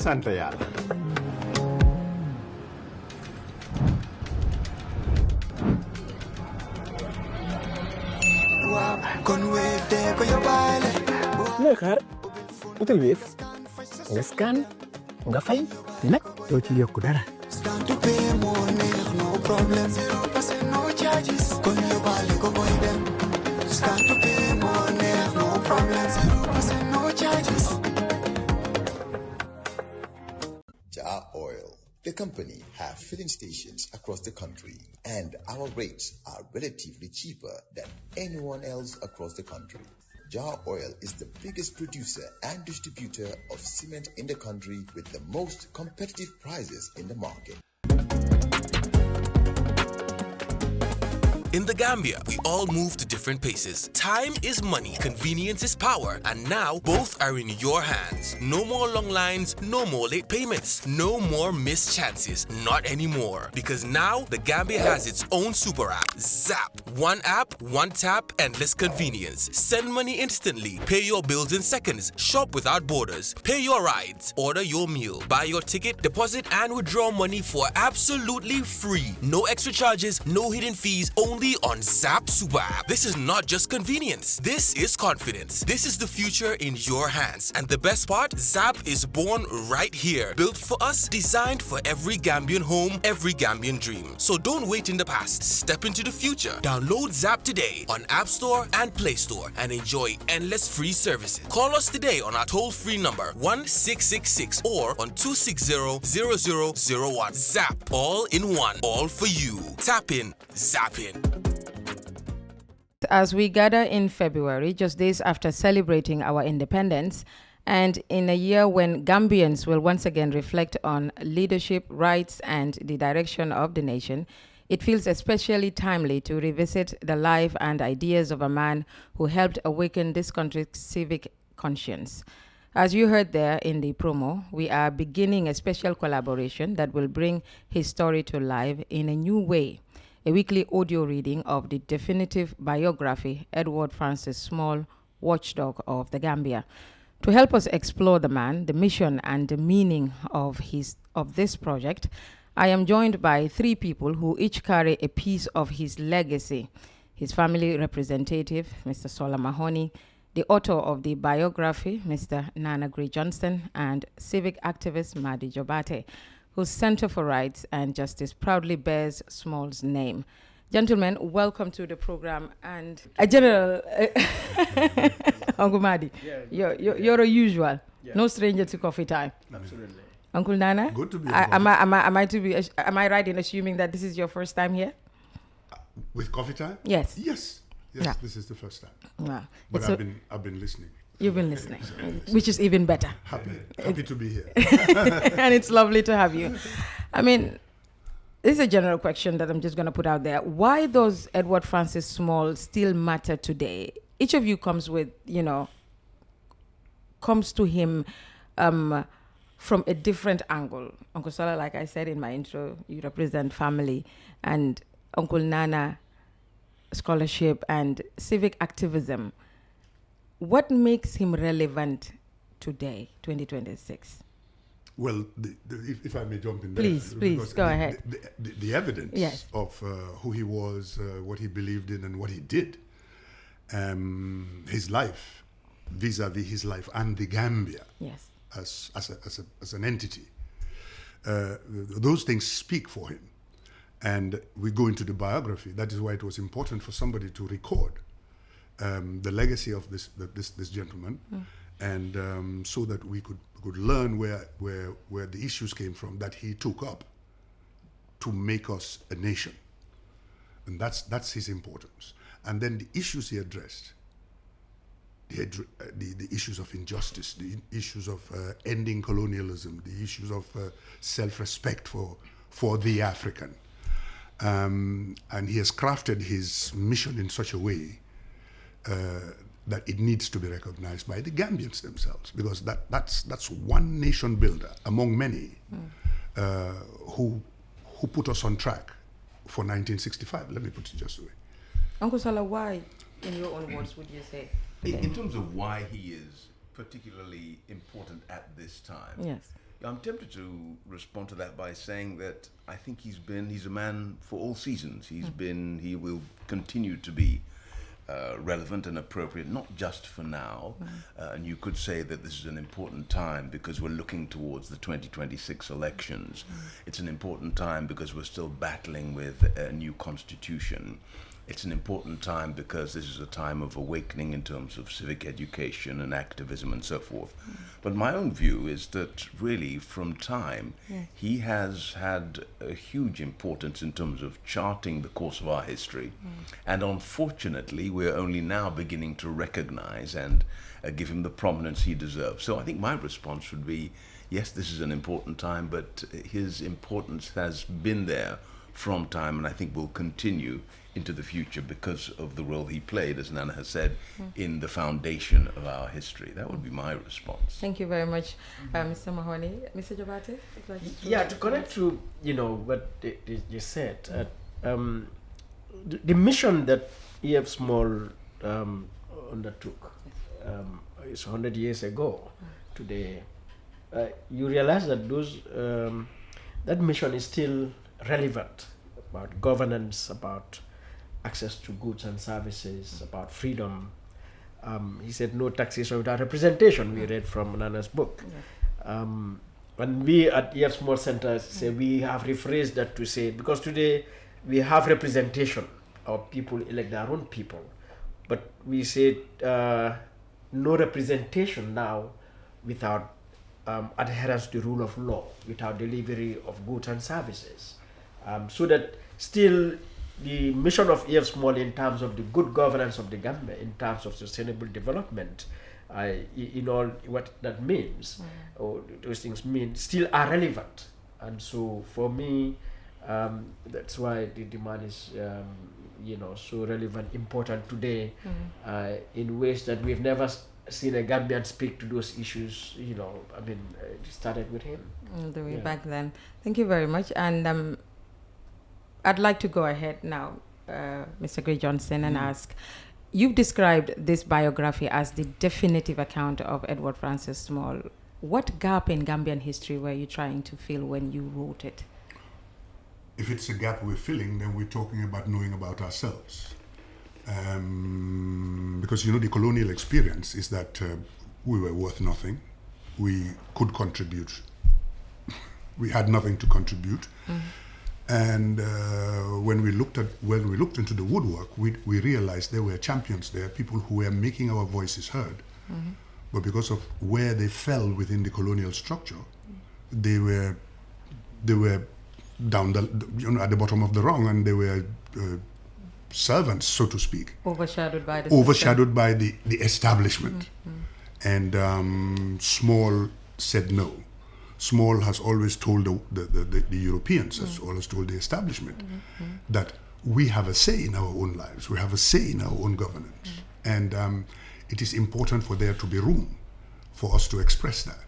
sant yàlla. looy xaar utal Wave nga scan nga fay te nag doo ci yokku dara. Jar Oil, the company, have filling stations across the country, and our rates are relatively cheaper than anyone else across the country. Jar Oil is the biggest producer and distributor of cement in the country with the most competitive prices in the market. In the Gambia, we all move to different paces. Time is money, convenience is power, and now both are in your hands. No more long lines, no more late payments, no more missed chances. Not anymore. Because now the Gambia has its own super app, Zap. One app, one tap, endless convenience. Send money instantly, pay your bills in seconds, shop without borders, pay your rides, order your meal, buy your ticket, deposit and withdraw money for absolutely free. No extra charges, no hidden fees, only on Zap Super App. This is not just convenience. This is confidence. This is the future in your hands. And the best part, Zap is born right here. Built for us, designed for every Gambian home, every Gambian dream. So don't wait in the past. Step into the future. Download Zap today on App Store and Play Store and enjoy endless free services. Call us today on our toll-free number 1666 or on 260-0001. Zap, all in one, all for you. Tap in, zap in. As we gather in February, just days after celebrating our independence, and in a year when Gambians will once again reflect on leadership, rights, and the direction of the nation, it feels especially timely to revisit the life and ideas of a man who helped awaken this country's civic conscience. As you heard there in the promo, we are beginning a special collaboration that will bring his story to life in a new way. A weekly audio reading of the definitive biography, Edward Francis Small, Watchdog of the Gambia. To help us explore the man, the mission, and the meaning of this project, I am joined by three people who each carry a piece of his legacy. His family representative, Mr. Sola Mahoney, the author of the biography, Mr. Nana Gray Johnston, and civic activist Madi, whose Center for Rights and Justice proudly bears Small's name. Gentlemen, welcome to the program. And General Uncle Madi, you're a usual, no stranger to coffee time. Absolutely. Uncle Nana, Good to be. Am I right in assuming that this is your first time here? With coffee time? Yes. Yes. Yeah. This is the first time. Wow. But I've been listening. You've been listening, which is even better. Happy to be here. And it's lovely to have you. I mean, this is a general question that I'm just going to put out there. Why does Edward Francis Small still matter today? Each of you comes to him from a different angle. Uncle Sola, like I said in my intro, you represent family, and Uncle Nana, scholarship and civic activism. What makes him relevant today, 2026? Well, if I may jump in there. Please, go ahead. The evidence of who he was, what he believed in, and what he did, his life, vis-a-vis his life and the Gambia as an entity, those things speak for him. And we go into the biography. That is why it was important for somebody to record the legacy of this gentleman, and so that we could learn where the issues came from that he took up to make us a nation, and that's his importance. And then the issues he addressed, the issues of injustice, the issues of ending colonialism, the issues of self-respect for the African, and he has crafted his mission in such a way that it needs to be recognized by the Gambians themselves, because that's one nation builder among many who put us on track for 1965. Let me put it just the way. Uncle Sola, why, in your own words, would you say? In terms of why he is particularly important at this time, yes, I'm tempted to respond to that by saying that I think he's a man for all seasons. He will continue to be relevant and appropriate, not just for now. And you could say that this is an important time because we're looking towards the 2026 elections. It's an important time because we're still battling with a new constitution. It's an important time because this is a time of awakening in terms of civic education and activism and so forth. But my own view is that really from time, he has had a huge importance in terms of charting the course of our history. And unfortunately, we're only now beginning to recognize and give him the prominence he deserves. So I think my response would be, yes, this is an important time, but his importance has been there from time, and I think will continue into the future because of the role he played, as Nana has said, in the foundation of our history. That would be my response. Thank you very much, Mr. Mahoney. Mr. Jabate? To connect to what you said, the mission that E.F. Small undertook is 100 years ago today. You realize that that mission is still relevant, about governance, about access to goods and services, about freedom. He said no taxation without representation. We read from Nana's book. And we at E.F. Small Center say we have rephrased that to say, because today we have representation, our people elect their own people, but we say no representation now without adherence to the rule of law, without delivery of goods and services. So that still the mission of E.F. Small in terms of the good governance of the Gambia, in terms of sustainable development, in all what that means, or those things mean, still are relevant. And so for me, that's why the demand is, so relevant, important today, in ways that we've never seen a Gambian speak to those issues. It started with him. The way back then. Thank you very much. And I'd like to go ahead now, Mr. Gray Johnson, and ask, you've described this biography as the definitive account of Edward Francis Small. What gap in Gambian history were you trying to fill when you wrote it? If it's a gap we're filling, then we're talking about knowing about ourselves. Because, the colonial experience is that we were worth nothing. We could contribute. We had nothing to contribute. And when we looked into the woodwork, we realized there were champions there, people who were making our voices heard. But because of where they fell within the colonial structure, they were down at the bottom of the rung, and they were servants, so to speak. Overshadowed by the establishment. And Small said no. Small has always told the Europeans, has always told the establishment, that we have a say in our own lives, we have a say in our own governance. And it is important for there to be room for us to express that.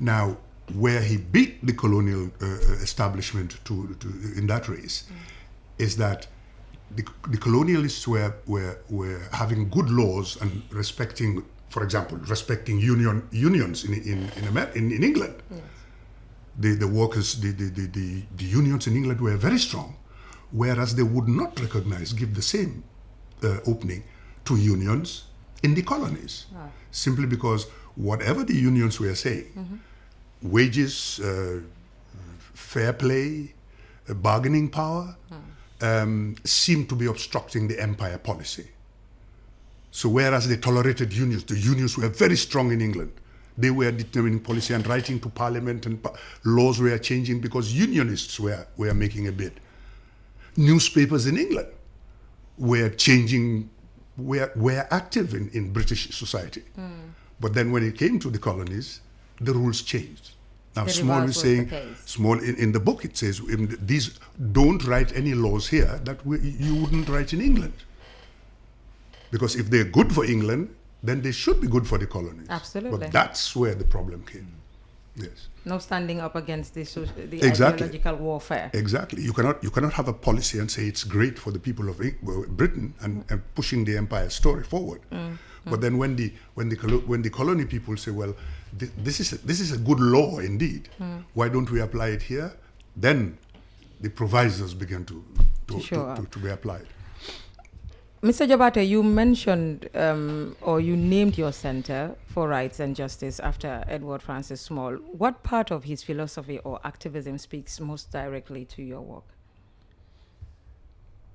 Now, where he beat the colonial establishment in that race is that the colonialists were having good laws and respecting, for example, respecting unions in England. The workers, the unions in England were very strong, whereas they would not give the same opening to unions in the colonies, simply because whatever the unions were saying, wages, fair play, bargaining power, seemed to be obstructing the empire policy. So whereas they tolerated unions, the unions were very strong in England. They were determining policy and writing to parliament, and laws were changing because unionists were making a bid. Newspapers in England were changing, were active in British society. But then when it came to the colonies, the rules changed. Now Small is saying, in the book it says, these don't write any laws here that you wouldn't write in England. Because if they're good for England, then they should be good for the colonies. Absolutely. But that's where the problem came. Yes. No standing up against the Exactly. ideological warfare. Exactly. You cannot have a policy and say it's great for the people of Britain and pushing the empire story forward. But then when the colony people say, well, this is a good law indeed. Why don't we apply it here? Then the provisos began to be applied. Mr. Jabate, you mentioned or you named your Center for Rights and Justice after Edward Francis Small. What part of his philosophy or activism speaks most directly to your work?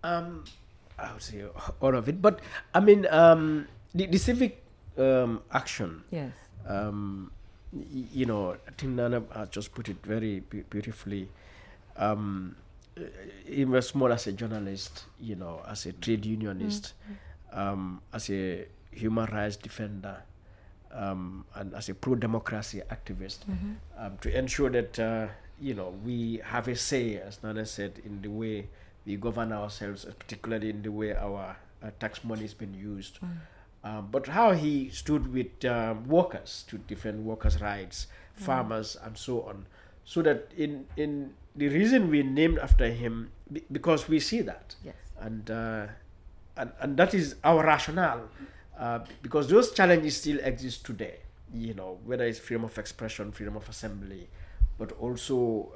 I would say all of it, but I mean the civic action. Yes. You know, I think Nana just put it very beautifully. He was Small as a journalist, you know, as a trade unionist, as a human rights defender, and as a pro-democracy activist, to ensure that you know, we have a say, as Nana said, in the way we govern ourselves, particularly in the way our tax money has been used. But how he stood with workers to defend workers' rights, farmers, and so on. So that in the reason we named after him, because we see that. Yes. And that is our rationale, because those challenges still exist today, you know, whether it's freedom of expression, freedom of assembly, but also,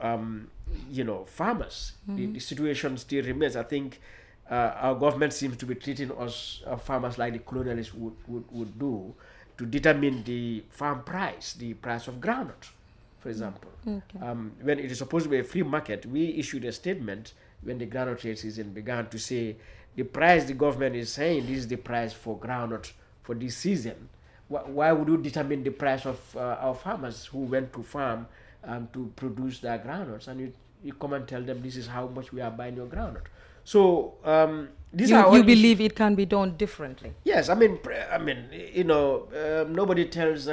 you know, farmers. The situation still remains. I think our government seems to be treating us farmers like the colonialists would do, to determine the farm price, the price of groundnut, for example. When it is supposed to be a free market, we issued a statement when the groundnut trade season began to say the price the government is saying this is the price for groundnut for this season. Why would you determine the price of our farmers who went to farm to produce their groundnuts, and you come and tell them this is how much we are buying your groundnut? So you believe it can be done differently? Yes, I mean, you know, nobody tells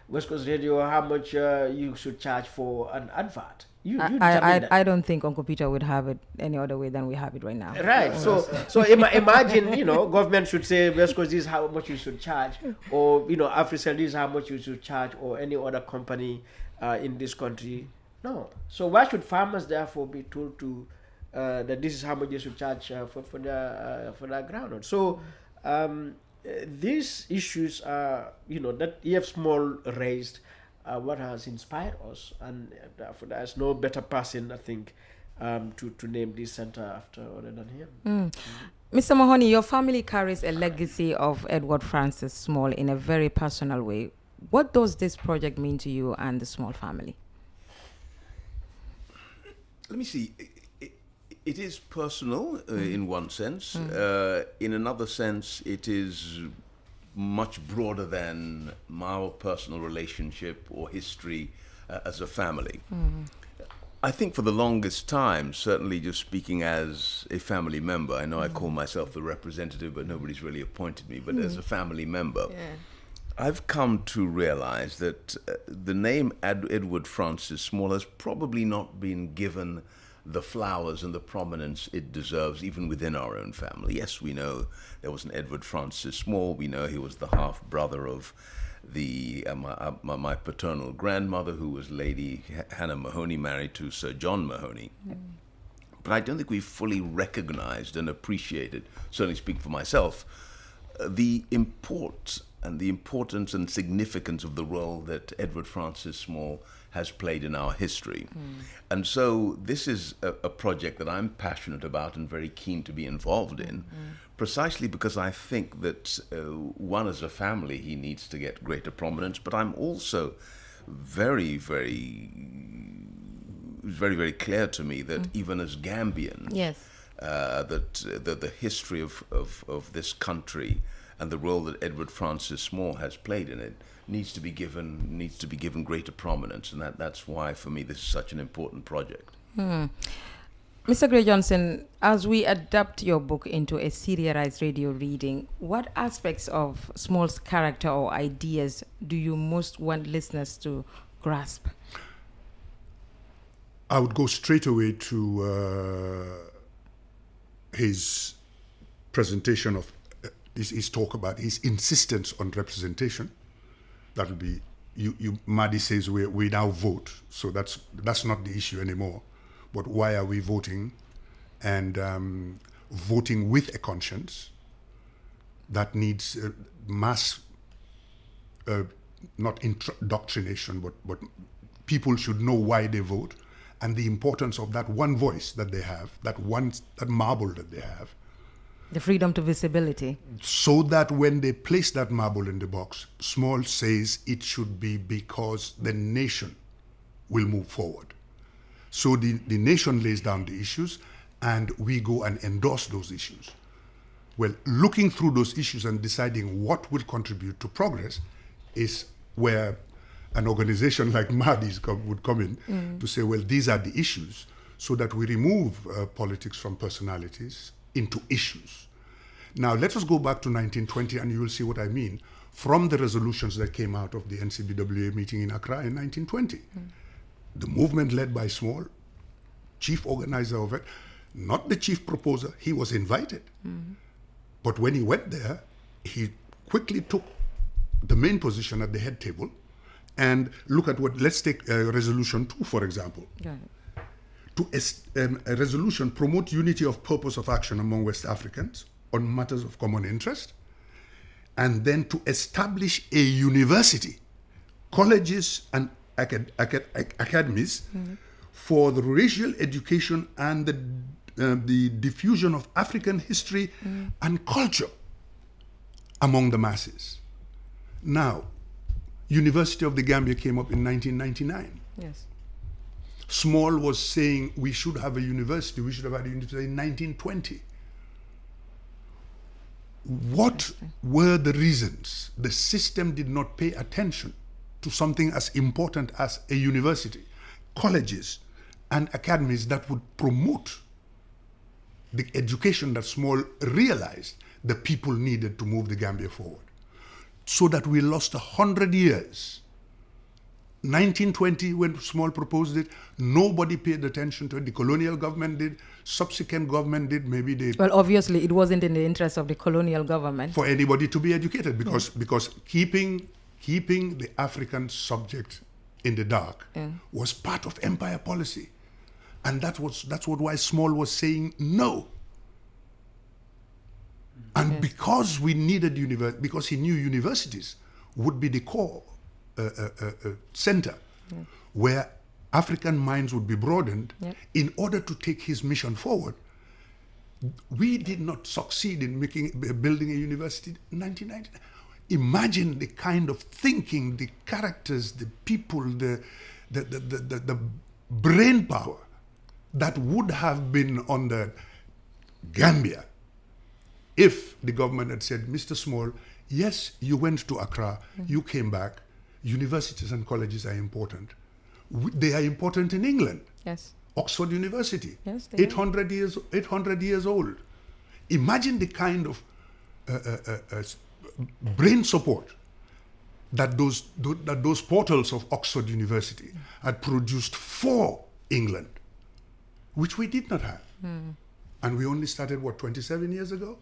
West Coast Radio how much you should charge for an advert. I don't think Uncle Peter would have it any other way than we have it right now. Right. So imagine, you know, government should say West Coast, this is how much you should charge, or, you know, Africell, this is how much you should charge, or any other company in this country. No. So why should farmers therefore be told to that this is how much they should charge for their groundnut? So these issues are, you know, that E.F. Small raised, what has inspired us, and therefore there's no better person, I think, to name this center after other than him. Mr. Mahoney, your family carries a legacy of Edward Francis Small in a very personal way. What does this project mean to you and the Small family? Let me see. It is personal in one sense. In another sense, it is much broader than our personal relationship or history as a family. I think for the longest time, certainly just speaking as a family member, I know I call myself the representative, but nobody's really appointed me, but as a family member, I've come to realize that the name Edward Francis Small has probably not been given the flowers and the prominence it deserves, even within our own family. Yes, we know there was an Edward Francis Small. We know he was the half-brother of the my paternal grandmother, who was Lady Hannah Mahoney, married to Sir John Mahoney. But I don't think we've fully recognized and appreciated, certainly speak for myself, the importance and significance of the role that Edward Francis Small has played in our history. And so this is a project that I'm passionate about and very keen to be involved in, precisely because I think that one, as a family, he needs to get greater prominence, but I'm also very, very clear to me that even as Gambians, that the history of this country and the role that Edward Francis Small has played in it needs to be given greater prominence, and that's why for me this is such an important project. Mr. Gray Johnson, as we adapt your book into a serialized radio reading, what aspects of Small's character or ideas do you most want listeners to grasp? I would go straight away to his presentation of his talk about his insistence on representation. That would be, Madi says we now vote, so that's not the issue anymore. But why are we voting? And voting with a conscience, that needs mass, not indoctrination, but people should know why they vote and the importance of that one voice that they have, that marble that they have. The freedom to visibility. So that when they place that marble in the box, Small says it should be because the nation will move forward. So the nation lays down the issues and we go and endorse those issues. Well, looking through those issues and deciding what will contribute to progress is where an organization like Madi would come in to say, well, these are the issues, so that we remove politics from personalities into issues. Now, let us go back to 1920 and you will see what I mean from the resolutions that came out of the NCBWA meeting in Accra in 1920. The movement led by Small, chief organizer of it, not the chief proposer, he was invited. But when he went there, he quickly took the main position at the head table and look at let's take Resolution 2, for example. A resolution promote unity of purpose of action among West Africans on matters of common interest, and then to establish a university, colleges and academies for the racial education and the diffusion of African history and culture among the masses. Now, University of the Gambia came up in 1999. Yes. Small was saying we should have a university, we should have had a university in 1920. What were the reasons the system did not pay attention to something as important as a university, colleges, and academies that would promote the education that Small realized the people needed to move the Gambia forward? So that we lost 100 years. 1920, when Small proposed it, nobody paid attention to it. The colonial government did, subsequent government did, maybe they... Well, obviously, it wasn't in the interest of the colonial government. For anybody to be educated, because keeping the African subject in the dark was part of empire policy. And that's why Small was saying no. And because we needed because he knew universities would be the core center where African minds would be broadened in order to take his mission forward. We did not succeed in building a university in 1999. Imagine the kind of thinking, the characters, the people, the brain power that would have been on the Gambia if the government had said, Mr. Small, yes, you went to Accra, you came back, universities and colleges are important. They are important in England. Yes. Oxford University, yes, 800 years old. Imagine the kind of brain support that those portals of Oxford University had produced for England, which we did not have. And we only started, 27 years ago?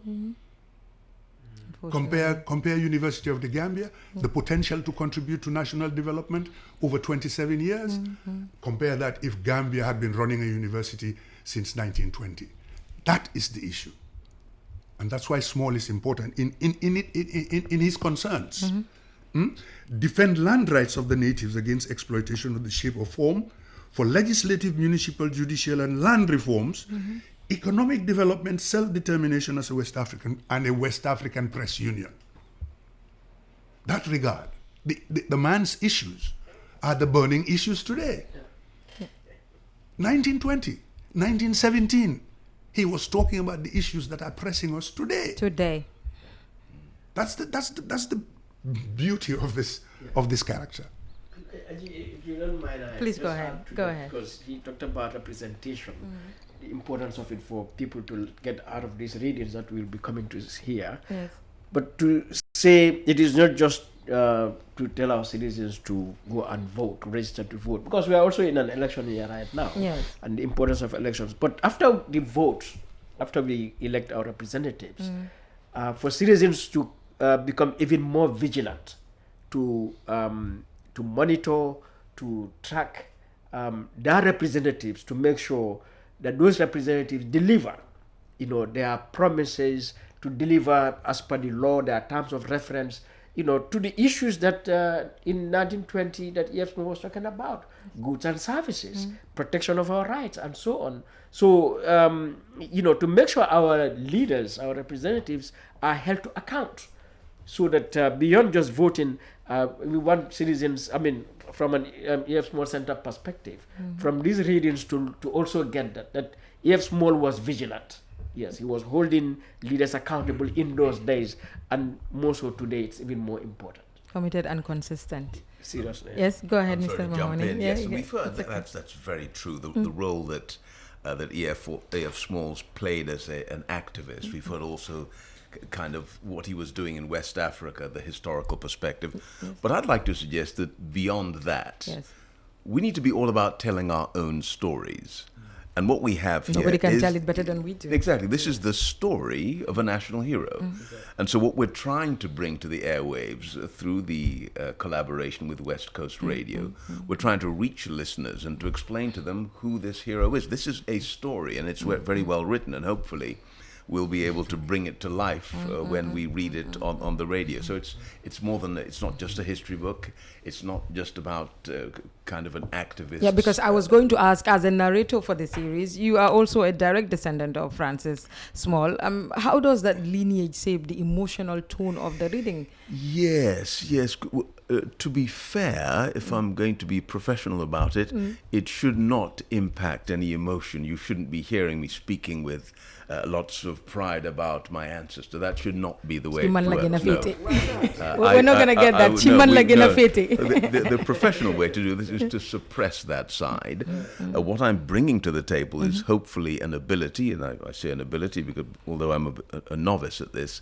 Compare University of the Gambia, the potential to contribute to national development over 27 years. Compare that if Gambia had been running a university since 1920. That is the issue. And that's why Small is important in his concerns. Defend land rights of the natives against exploitation of the shape or form, for legislative, municipal, judicial, and land reforms, economic development, self-determination as a West African, and a West African press union. That regard, the man's issues are the burning issues today. 1920, 1917, he was talking about the issues that are pressing us today. That's the beauty of this character. If you don't mind, please go ahead. Because he talked about representation, the importance of it for people to get out of these readings that we'll be coming to here. Yes. But to say it is not just to tell our citizens to go and vote, to register to vote, because we are also in an election year right now, and the importance of elections. But after the votes, after we elect our representatives, for citizens to become even more vigilant, to monitor, to track their representatives, to make sure that those representatives deliver, their promises, to deliver as per the law, their terms of reference, to the issues that in 1920 that E.F. Small was talking about, goods and services, protection of our rights, and so on. So, to make sure our leaders, our representatives are held to account, so that beyond just voting, we want citizens, from an E.F. Small Center perspective, from these readings to also get that E.F. Small was vigilant. Yes, he was holding leaders accountable in those days, and more so today, it's even more important. Committed and consistent. Seriously. Yes, go ahead, I'm Mr. sorry to jump Mahoney. in. Yeah, Yes, we've heard that's very true. The role that E.F. Smalls played as an activist. We've heard also kind of what he was doing in West Africa, the historical perspective. Yes. But I'd like to suggest that beyond that, we need to be all about telling our own stories. And what we have here Nobody can tell it better than we do. Exactly. This is the story of a national hero. And so what we're trying to bring to the airwaves through the collaboration with West Coast Radio, we're trying to reach listeners and to explain to them who this hero is. This is a story, and it's very well written, and hopefully we'll be able to bring it to life when we read it on the radio. So it's more than, it's not just a history book. It's not just about kind of an activist. Yeah, because I was going to ask, as a narrator for the series, you are also a direct descendant of Francis Small. How does that lineage shape the emotional tone of the reading? Yes. To be fair, if I'm going to be professional about it, it should not impact any emotion. You shouldn't be hearing me speaking with lots of pride about my ancestor. That should not be the way it works. No. We're not going to get that. The professional way to do this is to suppress that side. What I'm bringing to the table is hopefully an ability, and I say an ability because although I'm a novice at this,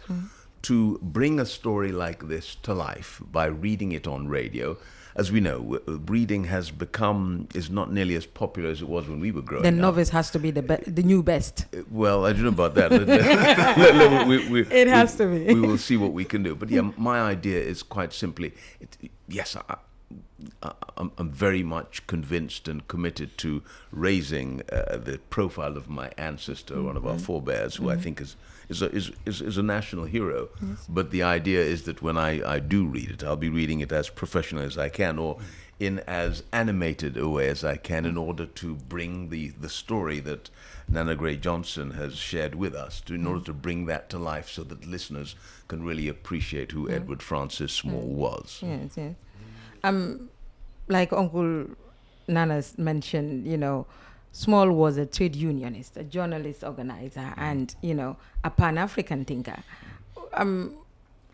to bring a story like this to life by reading it on radio. As we know, reading is not nearly as popular as it was when we were growing up. The novice has to be the new best. Well, I don't know about that. It has to be. We will see what we can do. But yeah, my idea is quite simply, I'm very much convinced and committed to raising the profile of my ancestor, one of our forebears, who I think is a national hero. Yes. But the idea is that when I do read it, I'll be reading it as professional as I can, or in as animated a way as I can, in order to bring the story that Nana Gray Johnson has shared with us, in order to bring that to life so that listeners can really appreciate who Edward Francis Small was. Yes. Like Uncle Nana's mentioned, Small was a trade unionist, a journalist, organizer, and, a Pan-African thinker.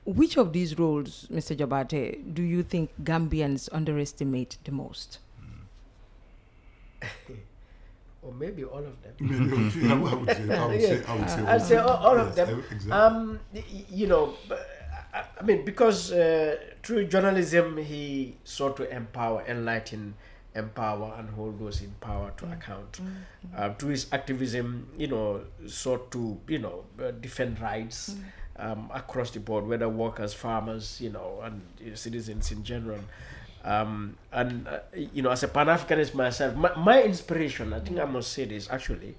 Which of these roles, Mr. Jabate, do you think Gambians underestimate the most? Or maybe all of them. I would say all of them. Exactly. Because through journalism, he sought to enlighten, empower, and hold those in power to account. Through his activism, sought to, defend rights across the board, whether workers, farmers, and citizens in general. As a Pan-Africanist myself, my inspiration, I think I must say this actually,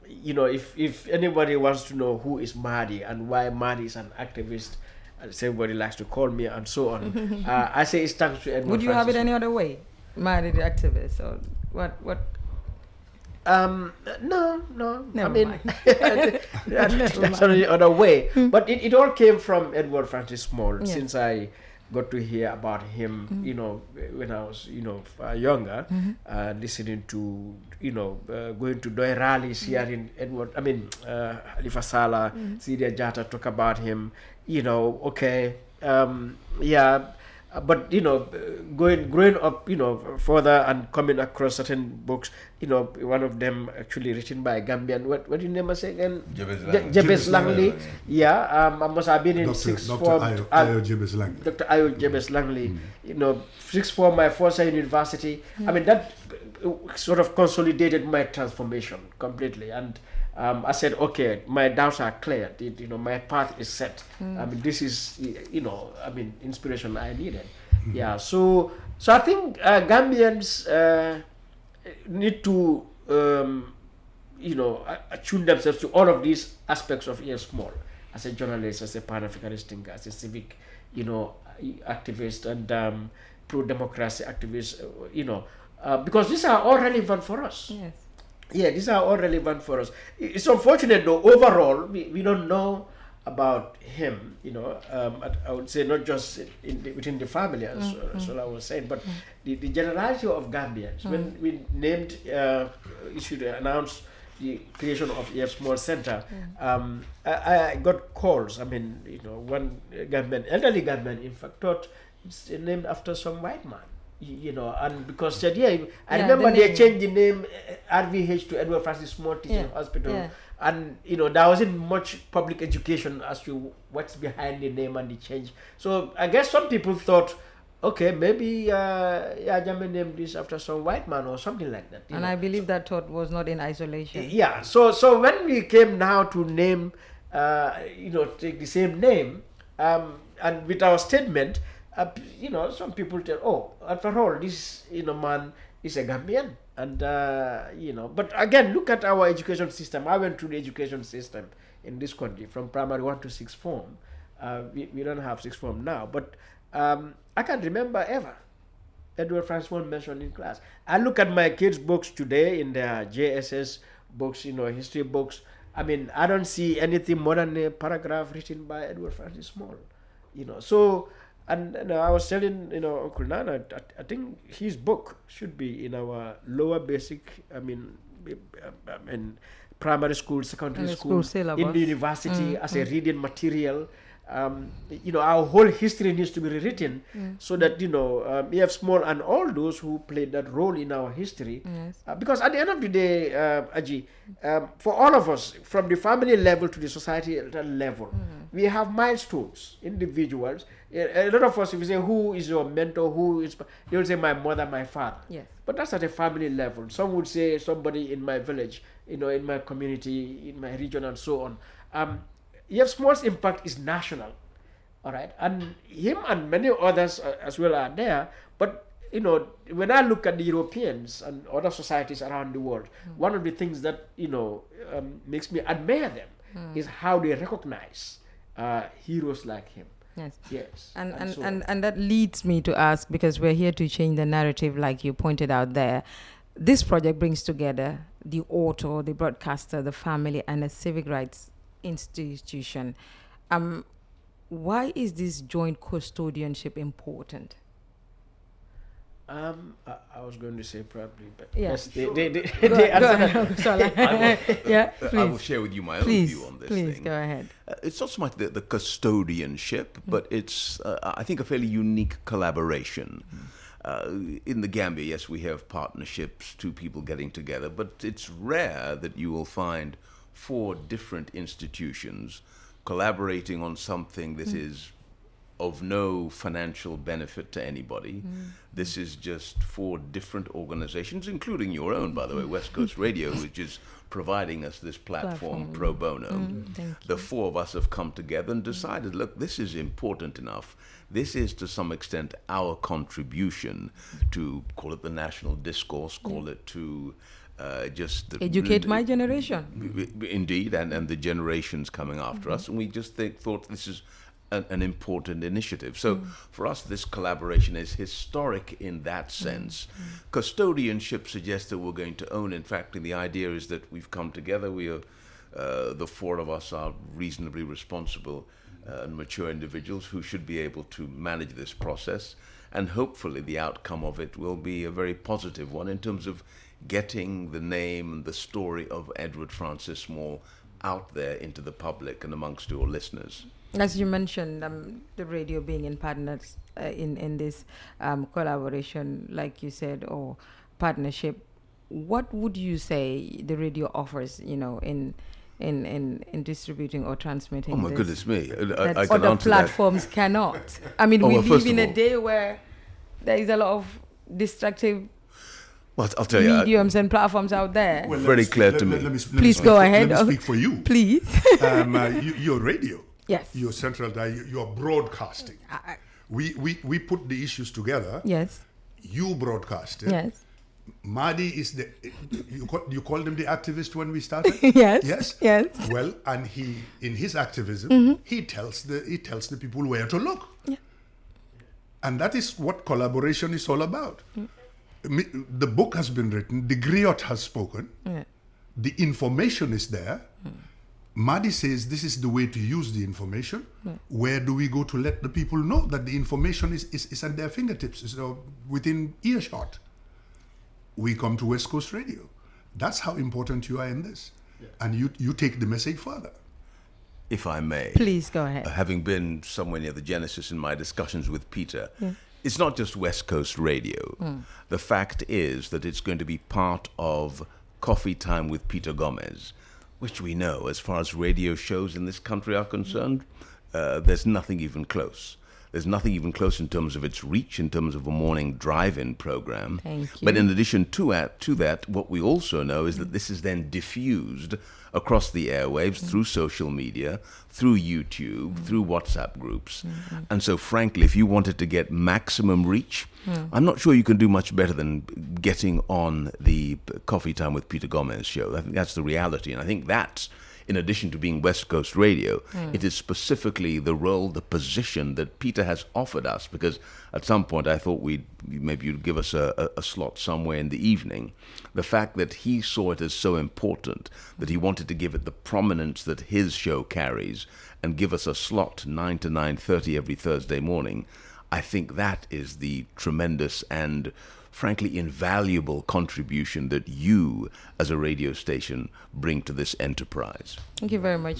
if anybody wants to know who is Madi and why Madi is an activist, as everybody likes to call me and so on, I say it's thanks to Edward Would you Francis. have it any other way? Madi the activist, or what? No. Never mind. That's not the other way. But it all came from Edward Francis Small, since I got to hear about him, when I was, younger, listening to, going to Doi rallies here in Halifa Sallah, Sidia Jata talk about him, but growing up, further and coming across certain books, one of them actually written by a Gambian. What do you name us again? Jebes Langley. I must have been in sixth form. Ayo Jebes Langley. Dr. Ayo Jebes Langley. Sixth form, my first year university. That sort of consolidated my transformation completely. And I said, okay, my doubts are cleared. My path is set. This is, inspiration I needed. Yeah. So I think Gambians need to, attune themselves to all of these aspects of E.F. Small. as a journalist, as a Pan-Africanist thinker, as a civic, activist and pro-democracy activist, because these are all relevant for us. Yes. Yeah, these are all relevant for us. It's unfortunate though, overall, we don't know about him, I would say not just within the family, as Sola was saying, but the generality of Gambians. When we named, issued, announced the creation of EF Small Center, I got calls. I mean, one elderly Gambian, in fact, thought it's named after some white man. And because said, I remember they changed the name RVH to Edward Francis Small Teaching Hospital, and there wasn't much public education as to what's behind the name and the change. So I guess some people thought, okay, maybe Jammeh named this after some white man or something like that. And I believe that thought was not in isolation. Yeah. So when we came now to name, take the same name, and with our statement. Some people tell, oh, after all, this, man is a Gambian. And, but again, look at our education system. I went through the education system in this country from primary 1 to 6th form. We don't have 6th form now, but I can't remember ever Edward Francis mentioned in class. I look at my kids' books today in their JSS books, history books. I mean, I don't see anything more than a paragraph written by Edward Francis Small, so. And I was telling, Uncle Nana, I think his book should be in our lower basic, primary school, secondary school, in the university as a reading material. Our whole history needs to be rewritten so that, EF Small and all those who played that role in our history. Yes. Because at the end of the day, Aji, for all of us, from the family level to the society level, we have milestones, individuals. A lot of us, if we say, who is your mentor, they will say, my mother, my father. Yes. But that's at a family level. Some would say somebody in my village, in my community, in my region, and so on. EF Small's impact is national, all right? And him and many others as well are there. But, when I look at the Europeans and other societies around the world, one of the things that, makes me admire them is how they recognize heroes like him. Yes. Yes. And that leads me to ask, because we're here to change the narrative, like you pointed out there. This project brings together the author, the broadcaster, the family, and a civic rights institution. Why is this joint custodianship important? I was going to say probably, but yes, they answer that. I will share with you my own view on this thing. Please, go ahead. It's not so much the custodianship, but it's, I think, a fairly unique collaboration. In the Gambia, yes, we have partnerships, two people getting together, but it's rare that you will find 4 different institutions collaborating on something that is of no financial benefit to anybody. This is just 4 different organizations, including your own, by the way, West Coast Radio, which is providing us this platform pro bono. The 4 of us have come together and decided, look, this is important enough. This is, to some extent, our contribution to, call it the national discourse, call it to educate my generation. Indeed, and the generations coming after us. And we just thought this is an important initiative. So for us, this collaboration is historic in that sense. Custodianship suggests that we're going to own. In fact, the idea is that we've come together. We are, the 4 of us are reasonably responsible and mature individuals who should be able to manage this process. And hopefully the outcome of it will be a very positive one in terms of getting the name and the story of Edward Francis Small out there into the public and amongst your listeners. As you mentioned, the radio being in partners in this collaboration, like you said, or partnership, what would you say the radio offers, in distributing or transmitting? Oh my this, goodness me! that I can other answer platforms that. cannot. I mean, we live in a day where there is a lot of destractive Well, I'll tell you, mediums and platforms out there. Well, very clear to me. Please go ahead. Let me speak for you. Please. Your radio. Yes. Your central, your broadcasting. We put the issues together. Yes. You broadcast it. Yes. Madi is the, you called him the activist when we started? Yes. Yes? Yes. Well, and he, in his activism, he tells the people where to look. Yeah. And that is what collaboration is all about. The book has been written, the griot has spoken, the information is there. Madi says this is the way to use the information. Where do we go to let the people know that the information is at their fingertips, is within earshot? We come to West Coast Radio. That's how important you are in this. And you take the message further. If I may. Please go ahead. Having been somewhere near the genesis in my discussions with Peter, it's not just West Coast Radio. The fact is that it's going to be part of Coffee Time with Peter Gomez, which we know, as far as radio shows in this country are concerned, there's nothing even close. There's nothing even close in terms of its reach, in terms of a morning drive-in program. Thank you. But in addition to that, what we also know is that this is then diffused across the airwaves through social media, through YouTube, through WhatsApp groups. And so, frankly, if you wanted to get maximum reach, I'm not sure you can do much better than getting on the Coffee Time with Peter Gomez show. I think that's the reality. And I think that's, in addition to being West Coast Radio, it is specifically the role, the position that Peter has offered us, because at some point I thought maybe you'd give us a slot somewhere in the evening. The fact that he saw it as so important that he wanted to give it the prominence that his show carries and give us a slot 9 to 9:30 every Thursday morning, I think that is the tremendous and frankly invaluable contribution that you as a radio station bring to this enterprise. Thank you very much.